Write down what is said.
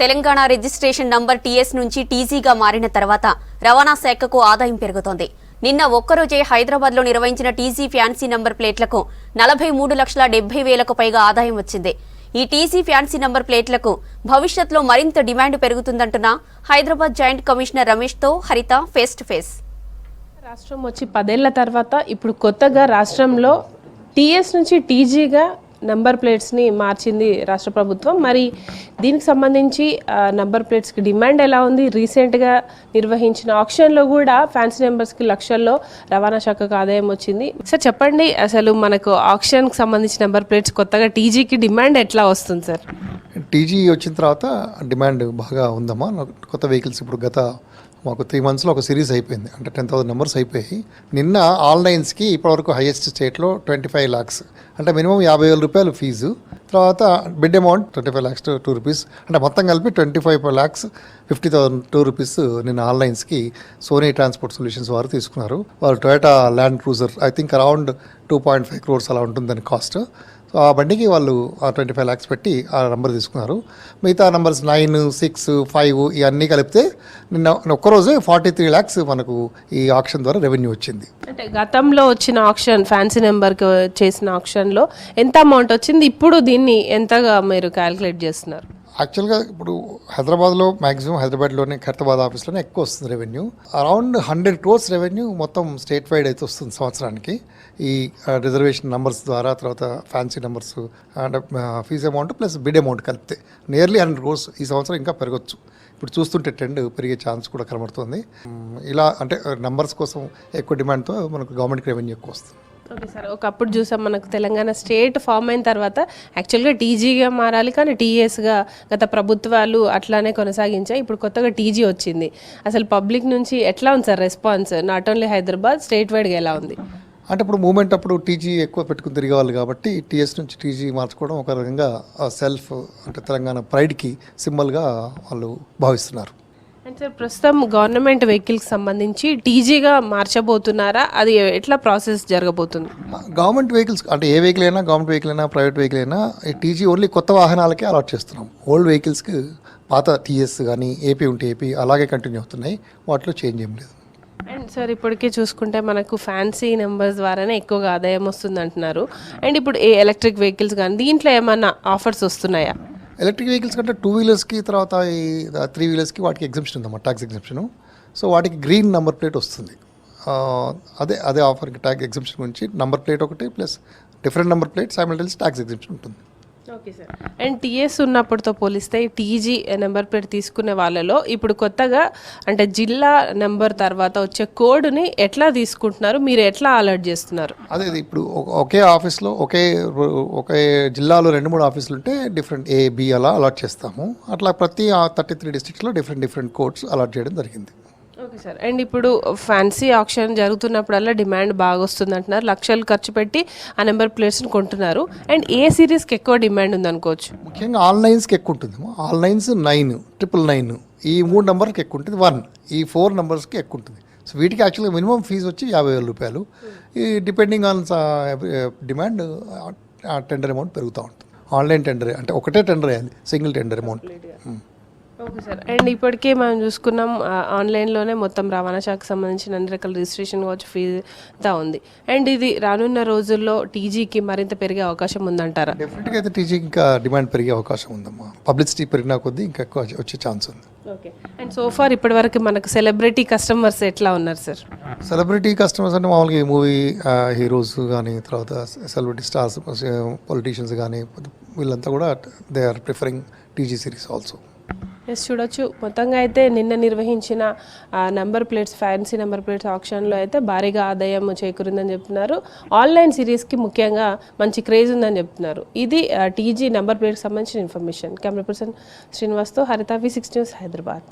Telangana registration number TS నుంచి టీజీగా మారిన తర్వాత రవాణా శాఖకు ఆదాయం పెరుగుతోంది. నిన్న ఒక్కరోజే హైదరాబాద్ లో నిర్వహించిన టీజీ ఫ్యాన్సీ నంబర్ ప్లేట్లకు 43,70,000కు పైగా ఆదాయం వచ్చింది. ఈ టీజీ ఫ్యాన్సీ నంబర్ ప్లేట్లకు భవిష్యత్తులో మరింత డిమాండ్ పెరుగుతుందంటున్న హైదరాబాద్ జాయింట్ కమిషనర్ రమేష్ తో హరిత ఫేస్ టు ఫేస్. రాష్ట్రం వచ్చి 10 ఏళ్ల తర్వాత ఇప్పుడు కొత్తగా రాష్ట్రంలో టీఎస్ నుంచి టీజీగా నంబర్ ప్లేట్స్ని మార్చింది రాష్ట్ర ప్రభుత్వం. మరి దీనికి సంబంధించి నంబర్ ప్లేట్స్కి డిమాండ్ ఎలా ఉంది? రీసెంట్గా నిర్వహించిన ఆక్షన్లో కూడా ఫ్యాన్సీ నెంబర్స్కి లక్షల్లో రవాణా శాఖకు ఆదాయం వచ్చింది. సార్ చెప్పండి, అసలు మనకు ఆక్షన్కి సంబంధించిన నెంబర్ ప్లేట్స్ కొత్తగా టీజీకి డిమాండ్ ఎట్లా వస్తుంది సార్? టీజీ వచ్చిన తర్వాత డిమాండ్ బాగా ఉందమ్మా. కొత్త వెహికల్స్ ఇప్పుడు మాకు 3 monthsలో ఒక సిరీస్ అయిపోయింది, అంటే 10,000 నెంబర్స్ అయిపోయి నిన్న ఆన్లైన్స్కి ఇప్పటివరకు హైయెస్ట్ స్టేట్లో 25 lakhs, అంటే మినిమం 50,000 రూపాయలు ఫీజు, తర్వాత bid amount 25 lakhs to 2 rupees, అంటే మొత్తం కలిపి 25,50,002 rupees నిన్న ఆన్లైన్స్కి సోనీ ట్రాన్స్పోర్ట్ సొల్యూషన్స్ వారు తీసుకున్నారు. వారు Toyota land cruiser I think around 2.5 crores అలా ఉంటుంది దాని కాస్ట్. సో ఆ బండికి వాళ్ళు 25 lakhs పెట్టి ఆ నెంబర్ తీసుకున్నారు. మిగతా నెంబర్స్ 9, 6, 5 ఇవన్నీ కలిపితే నిన్న ఒక్కరోజే 43 lakhs మనకు ఈ ఆక్షన్ ద్వారా రెవెన్యూ వచ్చింది. అంటే గతంలో వచ్చిన ఆక్షన్ ఫ్యాన్సీ నెంబర్కి చేసిన ఆక్షన్లో ఎంత అమౌంట్ వచ్చింది, ఇప్పుడు దీన్ని ఎంతగా మీరు క్యాలిక్యులేట్ చేస్తున్నారు? యాక్చువల్గా ఇప్పుడు హైదరాబాద్లో మ్యాక్సిమం హైదరాబాద్లోనే ఖైరతాబాద్ ఆఫీస్లోనే ఎక్కువ వస్తుంది రెవెన్యూ. అరౌండ్ 100 crores రెవెన్యూ మొత్తం స్టేట్ వైడ్ అయితే వస్తుంది సంవత్సరానికి. ఈ రిజర్వేషన్ నెంబర్స్ ద్వారా, తర్వాత fancy numbers and fees amount plus bid amount కలిపితే నియర్లీ 100 crores ఈ సంవత్సరం ఇంకా పెరగచ్చు. ఇప్పుడు చూస్తుంటే ట్రెండ్ పెరిగే ఛాన్స్ కూడా కనబడుతుంది. ఇలా అంటే నెంబర్స్ కోసం ఎక్కువ డిమాండ్తో మనకు గవర్నమెంట్కి రెవెన్యూ ఎక్కువ వస్తుంది. ఓకే సార్, ఒకప్పుడు చూసాం మనకు తెలంగాణ స్టేట్ ఫామ్ అయిన తర్వాత యాక్చువల్గా టీజీగా మారాలి, కానీ టీఎస్గా గత ప్రభుత్వాలు అట్లానే కొనసాగించాయి. ఇప్పుడు కొత్తగా టీజీ వచ్చింది. అసలు పబ్లిక్ నుంచి ఎట్లా ఉంది sir response? Not only Hyderabad, state వైడ్గా ఎలా ఉంది? అంటే ఇప్పుడు మూమెంట్ అప్పుడు టీజీ ఎక్కువ పెట్టుకుని తిరిగేవాళ్ళు కాబట్టి టీఎస్ నుంచి టీజీ మార్చుకోవడం ఒక రకంగా సెల్ఫ్, అంటే తెలంగాణ ప్రైడ్కి సింబల్గా వాళ్ళు భావిస్తున్నారు. అండ్ సార్, ప్రస్తుతం గవర్నమెంట్ వెహికల్కి సంబంధించి టీజీగా మార్చబోతున్నారా? అది ఎట్లా ప్రాసెస్ జరగబోతుంది? గవర్నమెంట్ వెహికల్స్ అంటే ఏ వెహికల్ అయినా, గవర్నమెంట్ వెహికల్ అయినా, ప్రైవేట్ వెహికల్ అయినా ఈ టీజీ ఓన్లీ కొత్త వాహనాలకే అలాట్ చేస్తున్నాం. ఓల్డ్ వెహికల్స్కి పాత టీఎస్ కానీ ఏపీ ఉంటే ఏపీ అలాగే కంటిన్యూ అవుతున్నాయి, వాటిలో చేంజ్ ఏం లేదు. అండ్ సార్, ఇప్పటికే చూసుకుంటే మనకు ఫ్యాన్సీ నెంబర్స్ ద్వారానే ఎక్కువగా ఆదాయం వస్తుంది అంటున్నారు. అండ్ ఇప్పుడు ఏ ఎలక్ట్రిక్ వెహికల్స్ కానీ దీంట్లో ఏమన్నా ఆఫర్స్ వస్తున్నాయా? ఎలక్ట్రిక్ వెహికల్స్ కంటే 2 wheelersకి, తర్వాత ఈ 3 wheelersకి వాటికి ఎగ్జంప్షన్ ఉందన్నమాట, ట్యాక్స్ ఎగ్జంప్షను. సో వాటికి గ్రీన్ నెంబర్ ప్లేట్ వస్తుంది. అదే ఆఫర్కి ట్యాక్స్ ఎగ్జంప్షన్ గురించి నెంబర్ ప్లేట్ ఒకటి plus different number plate simultaneous tax exemption ఉంటుంది. Okay sir. అండ్ టీఎస్ ఉన్నప్పటితో పోలిస్తే టీజీ నెంబర్ ప్లేట్ తీసుకునే వాళ్ళలో ఇప్పుడు కొత్తగా అంటే జిల్లా నెంబర్ తర్వాత వచ్చే కోడ్ని ఎట్లా తీసుకుంటున్నారు, మీరు ఎట్లా అలర్ట్ చేస్తున్నారు? అదే ఇప్పుడు ఒకే ఆఫీస్లో ఒకే జిల్లాలో 2-3 ఆఫీసులు ఉంటే డిఫరెంట్ A, B అలా అలాట్ చేస్తాము. అట్లా ప్రతి 33 districtsలో డిఫరెంట్ కోడ్స్ అలాట్ చేయడం జరిగింది. Okay sir. అండ్ ఇప్పుడు ఫ్యాన్సీ ఆక్షన్ జరుగుతున్నప్పుడల్లా డిమాండ్ బాగా వస్తుంది అంటున్నారు. లక్షలు ఖర్చు పెట్టి ఆ నెంబర్ ప్లేట్స్ని కొంటున్నారు. అండ్ ఏ సిరీస్కి ఎక్కువ డిమాండ్ ఉంది అనుకోవచ్చు? ముఖ్యంగా ఆన్లైన్స్కి ఎక్కువ ఉంటుంది. ఆన్లైన్స్ 9, 999 ఈ 3 నెంబర్కి ఎక్కువ ఉంటుంది. 1 ఈ 4 నెంబర్స్కి ఎక్కువ ఉంటుంది. సో వీటికి యాక్చువల్గా మినిమం ఫీజు వచ్చి 50,000 రూపాయలు. ఈ depending on demand tender amount పెరుగుతూ ఉంటుంది. ఆన్లైన్ టెండర్ అంటే ఒకటే టెండర్ వేయాలి, single tender amount. Okay sir. And ఇప్పటికే మనం చూసుకున్నాం ఆన్లైన్లోనే మొత్తం రవాణా శాఖకు సంబంధించిన అన్ని రకాల రిజిస్ట్రేషన్ కావచ్చు ఫీజు అంతా ఉంది. అండ్ ఇది రానున్న రోజుల్లో టీజీకి మరింత పెరిగే అవకాశం ఉందంటారా? డెఫినెట్గా అయితే టీజీకి ఇంకా డిమాండ్ పెరిగే అవకాశం ఉందమ్మా. పబ్లిసిటీ పెరిగినా కొద్దీ ఇంకా ఎక్కువ వచ్చే ఛాన్స్ ఉంది. ఓకే. అండ్ సోఫార్ ఇప్పటివరకు మనకు సెలబ్రిటీ కస్టమర్స్ ఎట్లా ఉన్నారు సార్? సెలబ్రిటీ కస్టమర్స్ అంటే మామూలుగా మూవీ హీరోస్ కానీ, తర్వాత సెలబ్రిటీ స్టార్స్, పొలిటీషియన్స్ కానీ వీళ్ళంతా కూడా they are preferring TG series also. Yes, చూడొచ్చు. మొత్తంగా అయితే నిన్న నిర్వహించిన number plates fancy number plates ఆప్షన్లో అయితే భారీగా ఆదాయం చేకూరిందని చెప్తున్నారు. ఆన్లైన్ సిరీస్కి ముఖ్యంగా మంచి క్రేజ్ ఉందని చెప్తున్నారు. ఇది టీజీ నెంబర్ ప్లేట్కి సంబంధించిన ఇన్ఫర్మేషన్. కెమెరా పర్సన్ శ్రీనివాస్తో హరిత, V6 News, హైదరాబాద్.